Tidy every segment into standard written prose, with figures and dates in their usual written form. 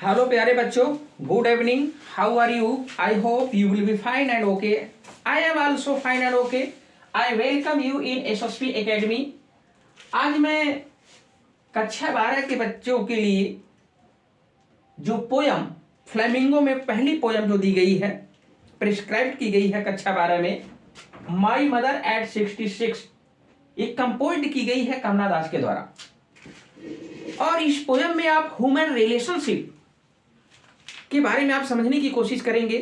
Hello प्यारे बच्चों, good evening. How are you? I hope you will be fine and okay. I am also fine and okay. I welcome you in SSP academy. आज मैं कक्षा 12 के बच्चों के लिए जो पोयम फ्लेमिंगो में पहली पोयम जो दी गई है, प्रिस्क्राइब की गई है कक्षा 12 में, माई मदर एट 66, ये कंपोज्ड की गई है कमला दास के द्वारा। और इस पोयम में आप ह्यूमन रिलेशनशिप के बारे में आप समझने की कोशिश करेंगे।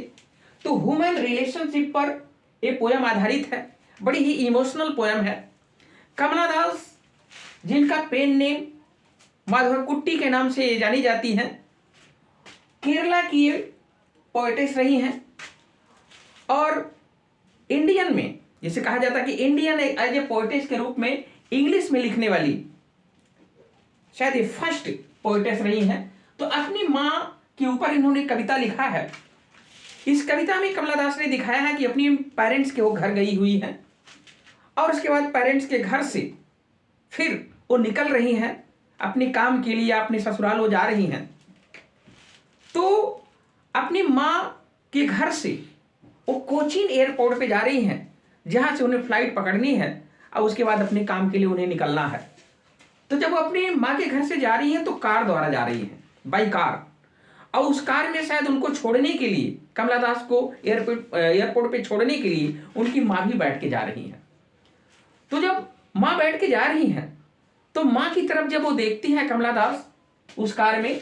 तो ह्यूमन रिलेशनशिप पर ये पोयम आधारित है। बड़ी ही इमोशनल पोयम है। कमला दास, जिनका पेन नेम माधवकुट्टी के नाम से जानी जाती हैं, केरला की पोएटेस रही हैं। और इंडियन में जिसे कहा जाता है कि इंडियन एज ए पोएटेस के रूप में इंग्लिश में लिखने वाली शायद ये फर्स्ट पोएटेस रही हैं। तो अपनी माँ के ऊपर इन्होंने कविता लिखा है। इस कविता में कमला दास ने दिखाया है कि अपनी पेरेंट्स के वो घर गई हुई हैं और उसके बाद पेरेंट्स के घर से फिर वो निकल रही हैं अपने काम के लिए, अपने ससुराल वो जा रही हैं। तो अपनी माँ के घर से वो कोचीन एयरपोर्ट पे जा रही हैं, जहाँ से उन्हें फ्लाइट पकड़नी है और उसके बाद अपने काम के लिए उन्हें निकलना है। तो जब वो अपनी माँ के घर से जा रही हैं तो कार द्वारा जा रही हैं, बाई कार। और उस कार में शायद उनको छोड़ने के लिए, कमला दास को एयरपोर्ट पे छोड़ने के लिए उनकी माँ भी बैठ के जा रही हैं। तो जब माँ बैठ के जा रही हैं तो माँ की तरफ जब वो देखती है कमला दास उस कार में,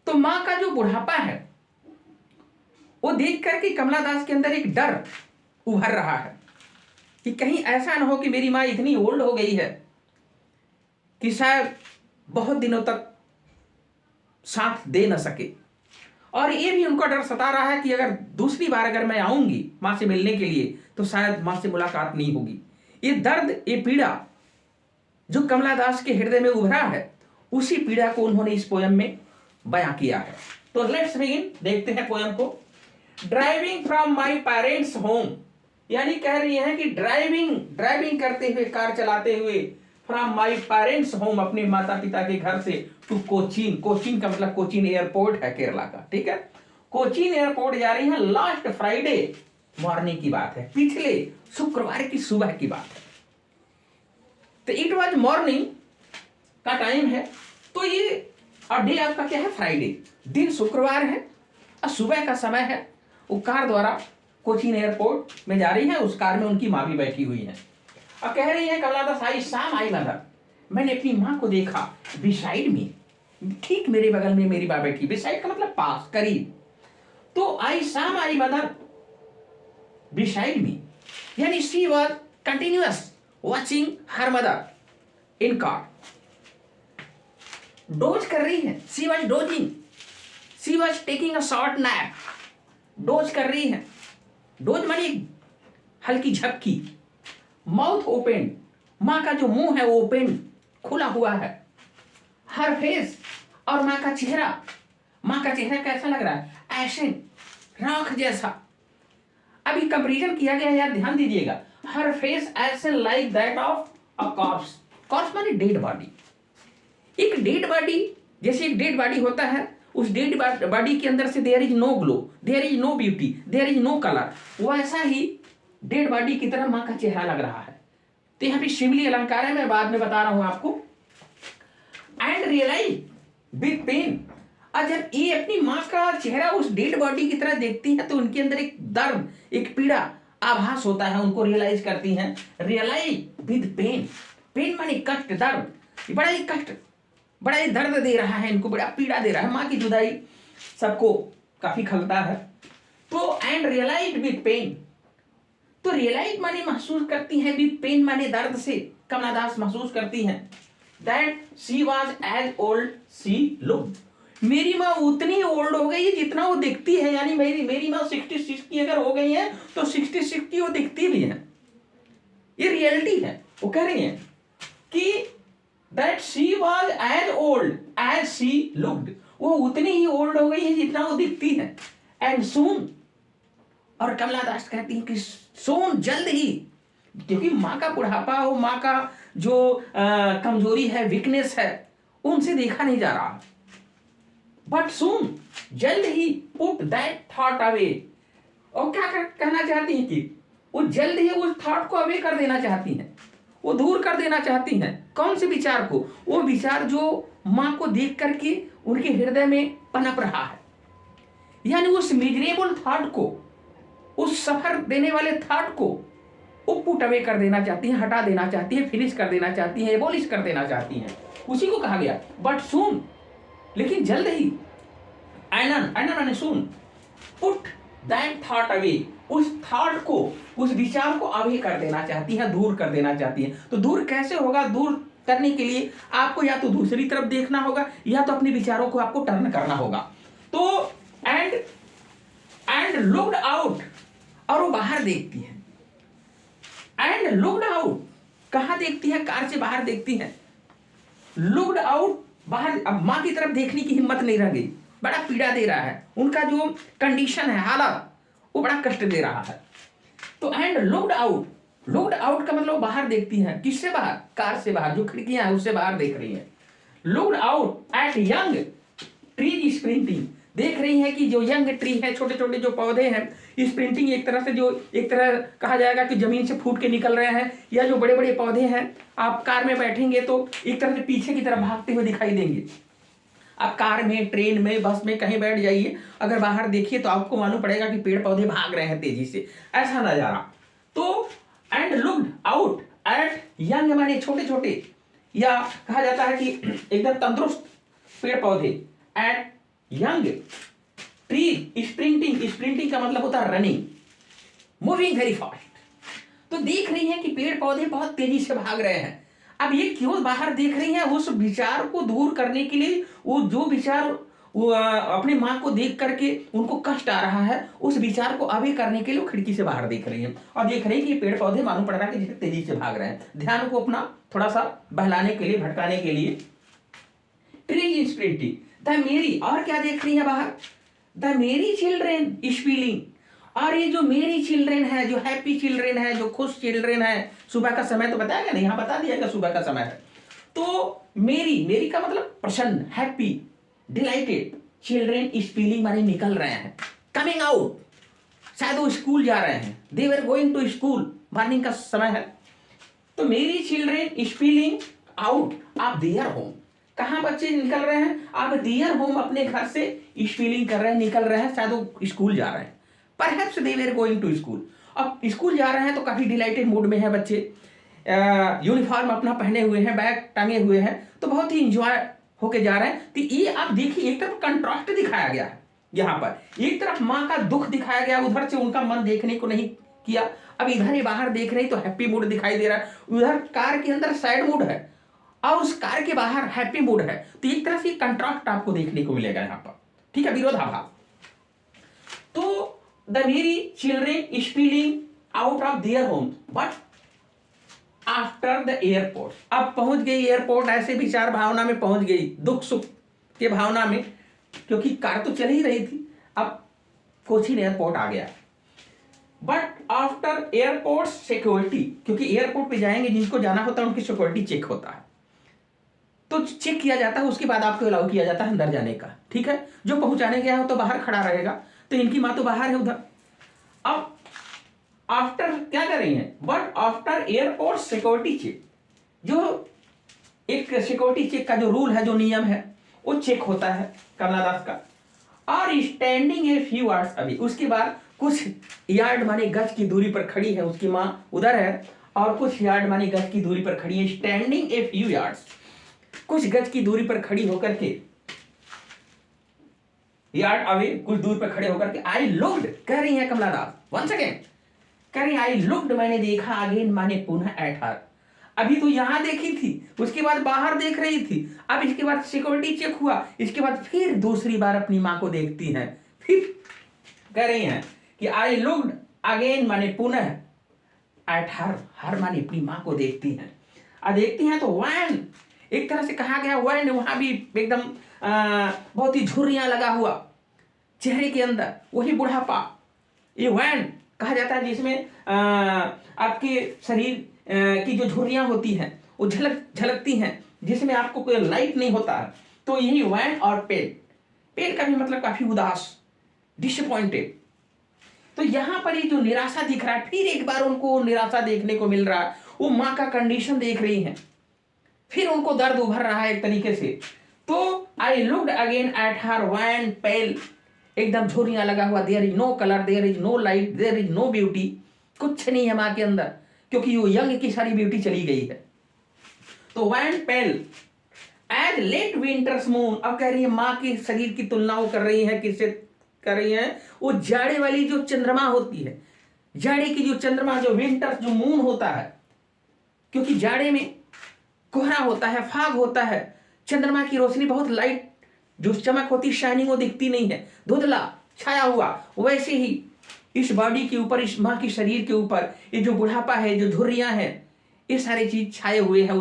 तो माँ का जो बुढ़ापा है वो देख करके कमला दास के अंदर एक डर उभर रहा है कि कहीं ऐसा ना हो कि मेरी माँ इतनी ओल्ड हो गई है कि शायद बहुत दिनों तक साथ दे न सके। और ये भी उनका डर सता रहा है कि अगर दूसरी बार अगर मैं आऊंगी माँ से मिलने के लिए तो शायद माँ से मुलाकात नहीं होगी। ये दर्द, ये पीड़ा जो कमला दास के हृदय में उभरा है, उसी पीड़ा को उन्होंने इस पोयम में बयां किया है। तो लेट्स बिगिन, देखते हैं पोयम को। Driving from my parents home, यानी कह रही है कि ड्राइविंग करते हुए, कार चलाते हुए, फ्रॉम माई पेरेंट्स होम, अपने माता पिता के घर से, टू कोचीन। कोचीन का मतलब कोचीन एयरपोर्ट है केरला का, ठीक है। कोचीन एयरपोर्ट जा रही है। लास्ट फ्राइडे मॉर्निंग की बात है, पिछले शुक्रवार की सुबह की बात है। तो इट वॉज मॉर्निंग का टाइम है। तो ये डे आपका क्या है? फ्राइडे, दिन शुक्रवार है और सुबह का समय है। वो कार द्वारा कोचीन एयरपोर्ट में जा रही है। उस कार में उनकी माँ भी बैठी हुई है और कह रही है कमला दास, आई शाम आई मदर, मैंने अपनी माँ को देखा, बिसाइड में, ठीक मेरे बगल में मेरी माँ बैठी। बिसाइड का मतलब पास, करीब। तो आई शाम आई मदर बिसाइड मी, यानी she was continuous watching her mother in car. Dose कर रही है, she was dosing, she was taking a short nap. Dose कर रही है, डोज मानी हल्की झपकी। माउथ ओपन, माँ का जो मुंह है वो ओपन, खुला हुआ है। हर फेस, और माँ का चेहरा कैसा लग रहा है? ऐसे राख जैसा। अभी कंपैरिजन किया गया है यार, ध्यान दीजिएगा। हर फेस ऐसे like that of a corps. Corps माने डेड बॉडी। एक डेड बॉडी, जैसे एक डेड बॉडी होता है, उस डेड बॉडी के अंदर से there is no glow, there is no beauty, there is no colour, वैसा ही डेड बॉडी की तरह माँ का चेहरा लग रहा है। तो यहाँ पे शिमली अलंकार है, मैं बाद में बता रहा हूं आपको। एंड रियलाइज विद पेन, और जब ये अपनी माँ का चेहरा उस डेड बॉडी की तरह देखती है तो उनके अंदर एक दर्द, एक पीड़ा आभास होता है, उनको रियलाइज करती हैं। रियलाइज विद पेन, पेन माने कष्ट, दर्द, बड़ा ही कष्ट, बड़ा ही दर्द दे रहा है इनको, बड़ा पीड़ा दे रहा है। माँ की जुदाई सबको काफी खलता है। तो एंड रियलाइज विद पेन, तो रियलाइज माने महसूस करती हैं, विद पेन माने दर्द से कमला दास महसूस करती हैं, that she was as old she looked, मेरी माँ उतनी ओल्ड हो गई है जितना वो दिखती है। यानी मेरी माँ 66 की अगर हो गई है तो 66 की वो दिखती भी है। ये रियलिटी है। वो कह रही हैं कि that she was as old as she looked, वो उतनी ही ओल्ड हो गई है जितना वो दिखती है। एंड सून, और कमला दास कहती है कि सोन, जल्द ही, क्योंकि माँ का बुढ़ापा हो, माँ का जो कमजोरी है, वीकनेस है, उनसे देखा नहीं जा रहा। बट सून, जल्द ही पुट दैट थॉट अवे। और क्या कहना चाहती हैं कि वो जल्द ही उस थॉट को अवे कर देना चाहती हैं, वो दूर कर देना चाहती हैं। कौन से विचार को? वो विचार जो माँ को देख करके उनके हृदय में पनप रहा है, यानी उस मिजरेबल थॉट को, उस सफर देने वाले थॉट को वो पुट अवे कर देना चाहती हैं, हटा देना चाहती हैं, फिनिश कर देना चाहती हैं, एबोलिश कर देना चाहती हैं। उसी को कहा गया बट सून, लेकिन जल्द ही, आइनन आइनन माने सून, पुट दैट थॉट अवे, उस थॉट को, उस विचार को अवे कर देना चाहती है, दूर कर देना चाहती है। तो दूर कैसे होगा? दूर करने के लिए आपको या तो दूसरी तरफ देखना होगा या तो अपने विचारों को आपको टर्न करना होगा। तो एंड लुक्ड आउट, और वो बाहर देखती है। एंड लुक्ड आउट, कहां देखती है? कार से बाहर देखती है। लुक्ड आउट, बाहर। अब मां की तरफ देखने की हिम्मत नहीं रह गई, बड़ा पीड़ा दे रहा है, उनका जो कंडीशन है, हालत, वो बड़ा कष्ट दे रहा है। तो and looked out, looked out का मतलब बाहर देखती है। किससे बाहर? कार से बाहर, जो खिड़कियां हैं उससे बाहर देख रही है। Looked out at young trees sprinting, देख रही है कि जो यंग ट्री है, छोटे छोटे जो पौधे हैं, स्प्रिंटिंग एक तरह से, जो एक तरह कहा जाएगा कि जमीन से फूट के निकल रहे हैं, या जो बड़े बड़े पौधे हैं, आप कार में बैठेंगे तो एक तरह से पीछे की तरफ भागते हुए दिखाई देंगे। आप कार में, ट्रेन में, बस में कहीं बैठ जाइए, अगर बाहर देखिए तो आपको मालूम पड़ेगा कि पेड़ पौधे भाग रहे हैं तेजी से, ऐसा नजारा। तो and looked out at young, माने छोटे छोटे, या कहा जाता है कि एकदम तंदुरुस्त पेड़ पौधे, eight young tree sprinting, sprinting का मतलब होता है रनिंग, मूविंग वेरी फास्ट। तो देख रही है कि पेड़ पौधे बहुत तेजी से भाग रहे हैं। अब ये क्यों बाहर देख रही है? उस विचार को दूर करने के लिए, वो जो विचार वो अपनी माँ को देख करके उनको कष्ट आ रहा है, उस विचार को अभी करने के लिए खिड़की से बाहर देख रही है, और देख रही है कि पेड़ पौधे मालूम पड़ रहा है कि जैसे तेजी से भाग रहे हैं, ध्यान को अपना थोड़ा सा बहलाने के लिए, भटकाने के लिए। ट्री स्प्रिंटिंग द मेरी, और क्या देख रही है बाहर? द मेरी चिल्ड्रेन स्पीलिंग, और ये जो मेरी चिल्ड्रेन है, जो हैप्पी चिल्ड्रेन है, जो खुश चिल्ड्रेन है, सुबह का समय तो बताया नहीं, यहाँ बता दिया सुबह का समय है। तो मेरी, मेरी का मतलब प्रसन्न, हैप्पी, डिलाइटेड, चिल्ड्रेन स्पीलिंग माने निकल रहे हैं, कमिंग आउट, शायद वो स्कूल जा रहे हैं, they were going to school, morning का समय है। तो मेरी children spilling out of their home, कहाँ बच्चे निकल रहे हैं? आप देयर होम, अपने घर से स्पीलिंग कर रहे हैं, निकल रहे हैं, शायद वो स्कूल जा रहे हैं। Perhaps they were going to school, अब स्कूल जा रहे हैं तो काफी डिलाइटेड मूड में है बच्चे, यूनिफॉर्म अपना पहने हुए हैं, बैग टांगे हुए हैं, तो बहुत ही इंजॉय होके जा रहे हैं। तो ये आप देखिए, एक तरफ कंट्रास्ट दिखाया गया है, यहाँ पर एक तरफ माँ का दुख दिखाया गया, उधर से उनका मन देखने को नहीं किया। अब इधर ही बाहर देख रहे हैं तो हैप्पी मूड दिखाई दे रहा है, उधर कार के अंदर सैड मूड है और उस कार के बाहर हैप्पी मूड है। तो एक तरह से कंट्रास्ट आपको देखने को मिलेगा यहाँ पर, ठीक है, विरोधाभास। तो द मेरी children spilling out of their home but after the airport, अब पहुंच गई एयरपोर्ट, ऐसे विचार भावना में पहुंच गई, दुख सुख के भावना में, क्योंकि कार तो चल ही रही थी। अब कोचीन एयरपोर्ट आ गया, बट आफ्टर एयरपोर्ट सिक्योरिटी, क्योंकि एयरपोर्ट पे जाएंगे जिनको जाना होता है उनकी सिक्योरिटी चेक होता है, तो चेक किया जाता है, उसके बाद आपको अलाउ किया जाता है अंदर जाने का, ठीक है। जो पहुंचाने गया हो तो बाहर खड़ा रहेगा, तो इनकी माँ तो बाहर है उधर। अब आफ्टर क्या कर रही हैं? But after airport security check, जो एक सिक्योरिटी चेक का जो रूल है, जो नियम है, वो चेक होता है कमला दास का। और स्टैंडिंग ए फ्यू यार्ड्स, अभी उसके बाद कुछ यार्ड माने गज की दूरी पर खड़ी है, उसकी माँ उधर है, और कुछ यार्ड माने गज की दूरी पर खड़ी है। स्टैंडिंग ए फ्यू यार्ड्स, कुछ गज की दूरी पर खड़ी होकर के, यार्ड अवे, कुछ दूर पर खड़े होकर के, आई लुक्ड, कह रही है कमला दास, वन सेकेंड कह रही, आई लुक्ड, मैंने देखा, अगेन माने पुनः, एट हर, अभी तो यहां देखी थी, उसके बाद बाहर देख रही थी, अब इसके बाद सिक्योरिटी चेक हुआ, इसके बाद फिर दूसरी बार अपनी मां को देखती हैं, फिर कह रही हैं कि आई लुक्ड अगेन माने पुनः, एट हर, हर माने अपनी मां को देखती हैं। अब देखती हैं तो वैन, एक तरह से कहा गया वैन, वहां भी एकदम बहुत ही झुर्रियां लगा हुआ चेहरे के अंदर, वही बुढ़ापा, ये वैन कहा जाता है, जिसमें आपके शरीर की जो झुर्रियां होती हैं वो झलकती हैं, जिसमें आपको कोई लाइट नहीं होता है, तो यही वैन और पेल, पेल का भी मतलब काफी उदास, डिसअपॉइंटेड। तो यहां पर ये जो निराशा दिख रहा है, फिर एक बार उनको निराशा देखने को मिल रहा है। वो माँ का कंडीशन देख रही हैं, फिर उनको दर्द उभर रहा है एक तरीके से। तो I looked again at her wan pale, एकदम झुर्रियां लगा हुआ, there is no colour, there is no light, there is no beauty, कुछ नहीं है माँ के अंदर, क्योंकि वो यंग की सारी ब्यूटी चली गई है। तो वैन पेल एज लेट विंटर्स मून, अब कह रही है माँ के शरीर की तुलना वो कर रही है, किससे कर रही है? वो जाड़े वाली जो चंद्रमा होती है, जाड़े की जो चंद्रमा, जो विंटर्स जो मून होता है, क्योंकि जाड़े में कोहरा होता है, फाग होता है, चंद्रमा की रोशनी बहुत लाइट जो चमक होती, शाइनिंग, वो दिखती नहीं है, धुंधला छाया हुआ। वैसे ही इस बॉडी के ऊपर, इस माँ की शरीर के ऊपर ये जो बुढ़ापा है, जो धुर्रियां हैं, ये सारी चीज छाए हुए हैं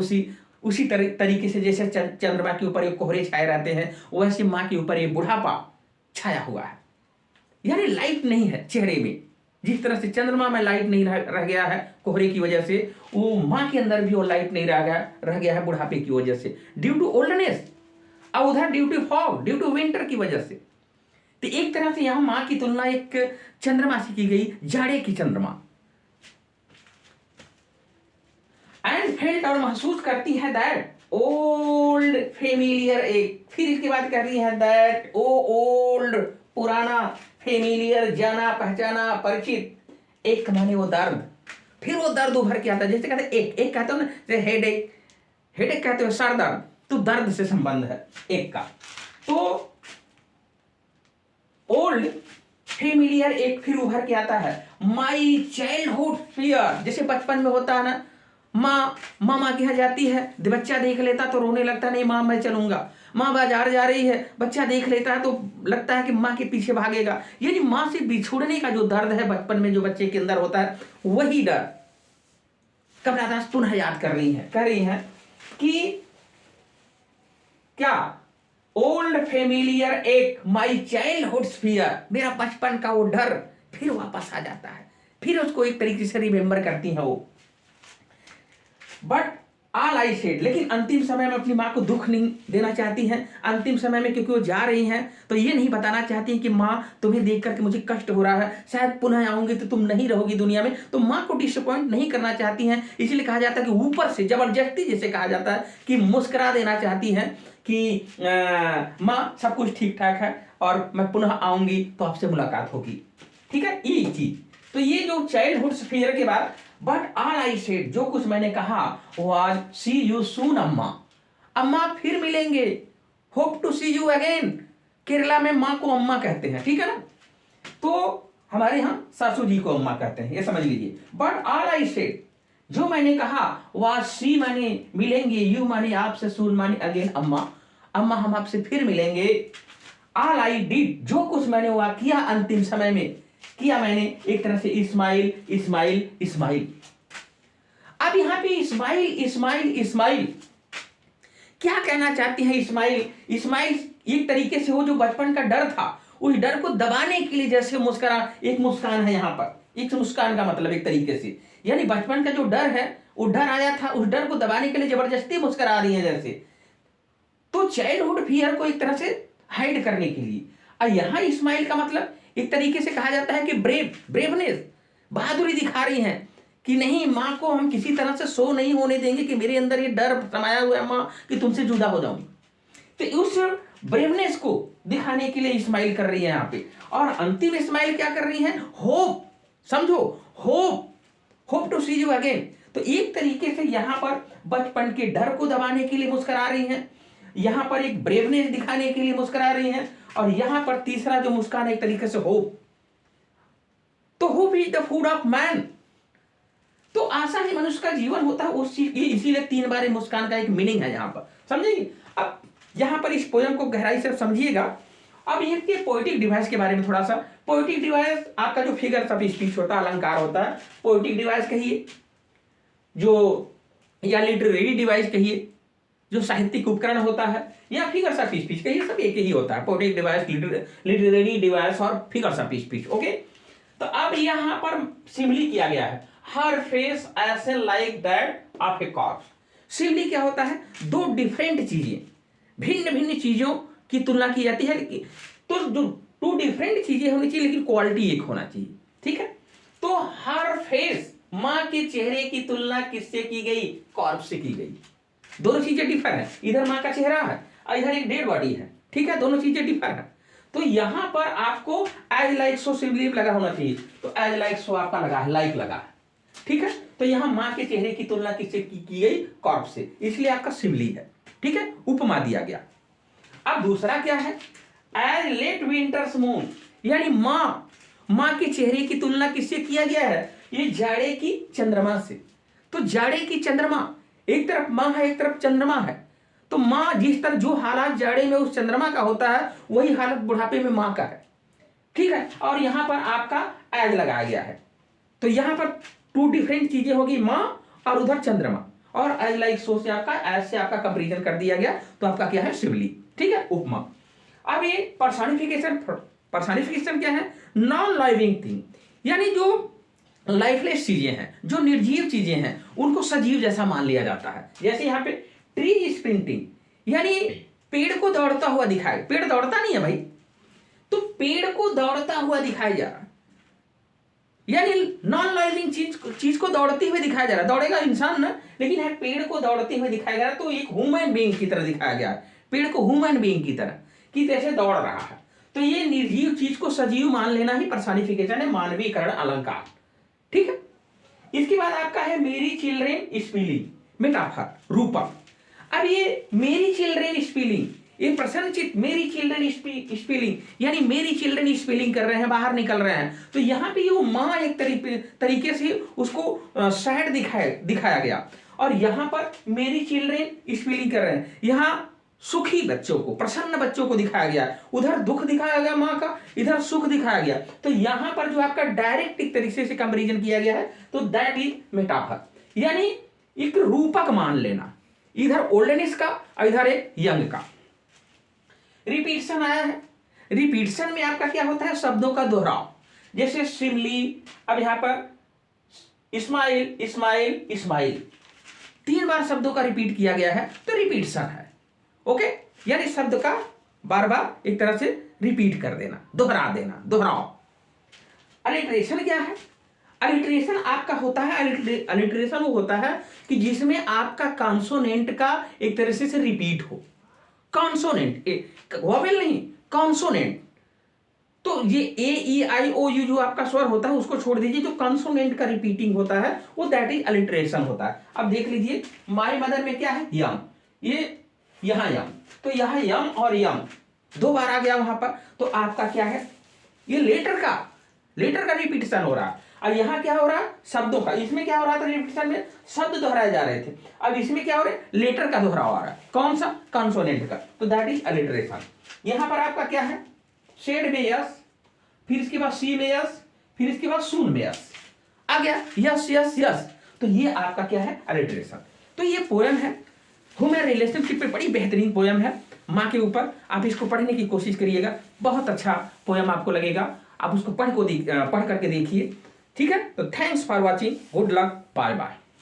उसी तरीके से जैसे चंद्रमा के ऊपर ये कोहरे छाए रहते हैं, वैसे माँ के ऊपर ये बुढ़ापा छाया हुआ है। यानी लाइट नहीं है चेहरे में, जिस तरह से चंद्रमा में लाइट नहीं रह गया है कोहरे की वजह से, वो माँ के अंदर भी वो लाइट नहीं रह गया है बुढ़ापे की वजह से, ड्यू टू ओल्डनेस, और उधर due to fog, due to winter की वजह से। तो एक तरह से यहां माँ की तुलना एक चंद्रमा से की गई, जाड़े की चंद्रमा। एंड फेल्ट, और महसूस करती है, दैट ओल्ड फेमिलियर एक, फिर इसके बाद कह रही है दैट ओ ओल्ड, पुराना, फेमिलियर, जाना पहचाना, परिचित, एक माने वो दर्द, फिर वो दर्द उभर के आता है। जैसे कहते एक कहते हो ना, जैसे हेडेक कहते हो सर दर्द, तो दर्द से संबंध है एक का। तो ओल्ड फेमिलियर एक फिर उभर के आता है, माई चाइल्डहुड फियर, जैसे बचपन में होता है ना, मामा के यहाँ जाती है, बच्चा देख लेता तो रोने लगता, नहीं माँ मैं चलूंगा। माँ बाजार जा रही है, बच्चा देख लेता है तो लगता है कि माँ के पीछे भागेगा। यानी माँ से बिछुड़ने का जो दर्द है बचपन में, जो बच्चे के अंदर होता है, वही डर कमला दास पुनः याद कर रही है, कह रही है कि क्या ओल्ड फेमिलियर एक, माई चाइल्डहुड फियर, मेरा बचपन का वो डर फिर वापस आ जाता है, फिर उसको एक तरीके से रिमेंबर करती है वो। बट ऑल आई सेड, लेकिन अंतिम समय में अपनी माँ को दुख नहीं देना चाहती हैं। अंतिम समय में क्योंकि वो जा रही हैं तो ये नहीं बताना चाहती कि माँ तुम्हें देख करके मुझे कष्ट हो रहा है, शायद पुनः आऊंगी तो तुम नहीं रहोगी दुनिया में, तो माँ को डिसअपॉइंट नहीं करना चाहती हैं। इसलिए कहा जाता है कि ऊपर से जबरदस्ती, जैसे कहा जाता है कि मुस्कुरा देना चाहती हैं कि माँ सब कुछ ठीक ठाक है और मैं पुनः आऊंगी तो आपसे मुलाकात होगी। ठीक है, ये चीज। तो ये जो चाइल्डहुड फियर के बाद, बट ऑल आई सेड, जो कुछ मैंने कहा वो आज, सी यू सून अम्मा, अम्मा फिर मिलेंगे, hope to see you again. Kerala में माँ को अम्मा कहते हैं, ठीक है ना, तो हमारे यहाँ सासू जी को अम्मा कहते हैं, ये समझ लीजिए। बट ऑल आई सेड, जो मैंने कहा, वाज सी माने मिलेंगे, यू माने आपसे, सून माने अगेन अम्मा, अम्मा हम आपसे फिर मिलेंगे। ऑल आई डिड, जो कुछ मैंने वहां किया अंतिम समय में किया मैंने, एक तरह से इस्माइल इस्माइल इस्माइल। अब यहां पे इस्माइल इस्माइल इस्माइल क्या कहना चाहती है? इस्माइल इस्माइल एक तरीके से वो जो बचपन का डर था, उस डर को दबाने के लिए जैसे मुस्कुरा, एक मुस्कान है यहाँ पर, एक मुस्कान का मतलब एक तरीके से, यानी बचपन का जो डर है, वो डर आया था, उस डर को दबाने के लिए जबरदस्ती मुस्कुरा रही है जैसे। तो चाइल्डहुड फियर को एक तरह से हाइड करने के लिए। और यहां इस्माइल का मतलब एक तरीके से कहा जाता है कि ब्रेवनेस, बहादुरी दिखा रही हैं कि नहीं, माँ को हम किसी तरह से शो नहीं होने देंगे कि मेरे अंदर ये डर समाया हुआ है माँ कि तुमसे जुदा हो जाऊं। तो उस ब्रेवनेस को दिखाने के लिए इस्माइल कर रही है यहाँ पे। और अंतिम इस्माइल क्या कर रही है? होप, समझो, hope to see you again. तो एक तरीके से यहाँ पर बचपन के डर को दबाने के लिए मुस्कुरा रही हैं, यहां पर एक ब्रेवनेस दिखाने के लिए मुस्कुरा रही हैं, और यहां पर तीसरा जो मुस्कान है एक तरीके से होप। तो hope is the food of man, तो आशा ही मनुष्य का जीवन होता है, उस चीज, इसीलिए 3 बार मुस्कान का एक मीनिंग है यहाँ पर, समझेंगे। अब यहां पर इस पोएम को गहराई से समझिएगा। अब ये पोएटिक डिवाइस के बारे में थोड़ा सा। पोएटिक डिवाइस आपका जो फिगर्स ऑफ स्पीच होता है, अलंकार होता है, पोएटिक डिवाइस कहिए, जो या लिटरेरी डिवाइस कहिए, जो साहित्यिक उपकरण होता है, या फिगर्स ऑफ स्पीच कहिए, सब एक ही होता है, पोएटिक डिवाइस, लिटरेरी डिवाइस और फिगर्स ऑफ स्पीच। ओके, तो अब यहां पर सिमिली किया गया है, हर फेस ऐसे like that of A corps. Simile क्या होता है? 2 डिफरेंट चीजें, भिन्न भिन्न चीजों की तुलना की जाती है, लेकिन तो जो टू डिफरेंट चीजें होनी चाहिए लेकिन क्वालिटी एक होना चाहिए, ठीक है। तो हर फेस, माँ के चेहरे की तुलना किससे की गई? कॉर्प्स से की गई। दोनों चीजें डिफर है, इधर माँ का चेहरा है और इधर एक डेड बॉडी है, ठीक है, दोनों चीजें डिफर है। तो यहां पर आपको एज लाइक सो सिमिलर लगा होना चाहिए, तो एज लाइक सो आपका लगा है, लाइक लगा है, ठीक है। तो यहां माँ के चेहरे की तुलना किससे की गई? कॉर्प्स से, इसलिए आपका सिमिली है, ठीक है, उपमा दिया गया। अब दूसरा क्या है? एज लेट विंटर्स मून, यानी माँ के चेहरे की तुलना किससे किया गया है? ये जाड़े की चंद्रमा से। तो जाड़े की चंद्रमा, एक तरफ माँ है एक तरफ चंद्रमा है, तो माँ जिस तरह जो हालात जाड़े में उस चंद्रमा का होता है वही हालत बुढ़ापे में माँ का है, ठीक है। और यहां पर आपका एज लगाया गया है, तो यहां पर टू डिफरेंट चीजें होगी, माँ और उधर चंद्रमा, और एज लाइक सो से आपका एज से आपका कंपेरिजन कर दिया गया, तो आपका क्या है? सिमिली, ठीक है, उपमा। अब ये पर्सनिफिकेशन क्या है? नॉन लाइविंग थिंग, यानी जो लाइफलेस चीजें हैं, जो निर्जीव चीजें हैं, उनको सजीव जैसा मान लिया जाता है। जैसे यहाँ पे ट्री स्प्रिंटिंग, यानी पेड़ को दौड़ता हुआ दिखाए, पेड़ दौड़ता नहीं है भाई, तो पेड़ को दौड़ता हुआ दिखाया जा रहा है, यानी नॉन लाइविंग चीज को दौड़ते हुए दिखाया जा रहा है। दौड़ेगा इंसान ना, लेकिन है पेड़ को दौड़ते हुए दिखाया जा रहा है, तो एक ह्यूमन बीइंग की तरह दिखाया गया है, पेड़ को ह्यूमन बीइंग की तरह कि जैसे दौड़ रहा है। तो ये निर्जीव चीज को सजीव मान लेना ही पर्सनिफिकेशन है, मानवीकरण अलंकार, ठीक है। इसके बाद आपका है मेरी चिल्ड्रेन स्पीलिंग, मेटाफर, रूपक। अब ये मेरी चिल्ड्रेन स्पीलिंग, ये प्रश्नचित, मेरी चिल्ड्रेन स्पीलिंग, यानी मेरी चिल्ड्रेन स्पीलिंग कर रहे हैं, बाहर निकल रहे हैं, तो यहाँ पे वो माँ एक तरीके से उसको सैड दिखाया गया, और यहाँ पर मेरी चिल्ड्रेन स्पीलिंग कर रहे हैं, यहाँ सुखी बच्चों को, प्रसन्न बच्चों को दिखाया गया, उधर दुख दिखाया गया माँ का, इधर सुख दिखाया गया। तो यहां पर जो आपका डायरेक्ट एक तरीके से कंपैरिजन किया गया है, तो दैट इज मेटाफर, यानी एक रूपक मान लेना, इधर ओल्डनेस का और इधर एक यंग का। रिपीटिशन आया है, रिपीटिशन में आपका क्या होता है? शब्दों का दोहराव, जैसे सिमली, अब यहां पर इस्माइल इस्माइल इस्माइल, 3 बार शब्दों का रिपीट किया गया है, तो रिपीटिशन है, ओके, यानी शब्द का बार बार एक तरह से रिपीट कर देना, दोहरा देना, दोहराव। अलिटरेशन क्या है? अलिटरेशन आपका होता है, अलिटरेशन वो होता है कि जिसमें आपका कॉन्सोनेंट का एक तरह से रिपीट हो। कॉन्सोनेंट, वोवेल नहीं, कॉन्सोनेंट। तो ये ए ई आई ओ यू जो आपका स्वर होता है उसको छोड़ दीजिए, जो कॉन्सोनेंट का रिपीटिंग होता है वो दैट इज अलिटरेशन होता है। अब देख लीजिए, माय मदर में क्या है? यम, ये यहां यम, तो यहां यम और यम 2 बार आ गया वहां पर, तो आपका क्या है? ये लेटर का रिपीटिशन हो रहा है। और यहां क्या हो रहा है? शब्दों का। इसमें क्या हो रहा था? रिपीटिशन में शब्द दोहराए जा रहे थे, अब इसमें क्या हो रहा है? लेटर का दोहराव आ रहा है। कौन सा? कॉन्सोनेंट का, तो दैट इज अलिटरेशन। यहां पर आपका क्या है? शेड में यस, फिर इसके बाद सी में यस, फिर इसके बाद सून में यस आ गया, यस यस यस, तो ये आपका क्या है? अलिटरेशन। तो ये पोएम है ह्यूमन रिलेशनशिप पे, बड़ी बेहतरीन पोएम है माँ के ऊपर। आप इसको पढ़ने की कोशिश करिएगा, बहुत अच्छा पोएम आपको लगेगा, आप उसको पढ़ करके देखिए, ठीक है। तो thanks for watching, good luck, bye bye.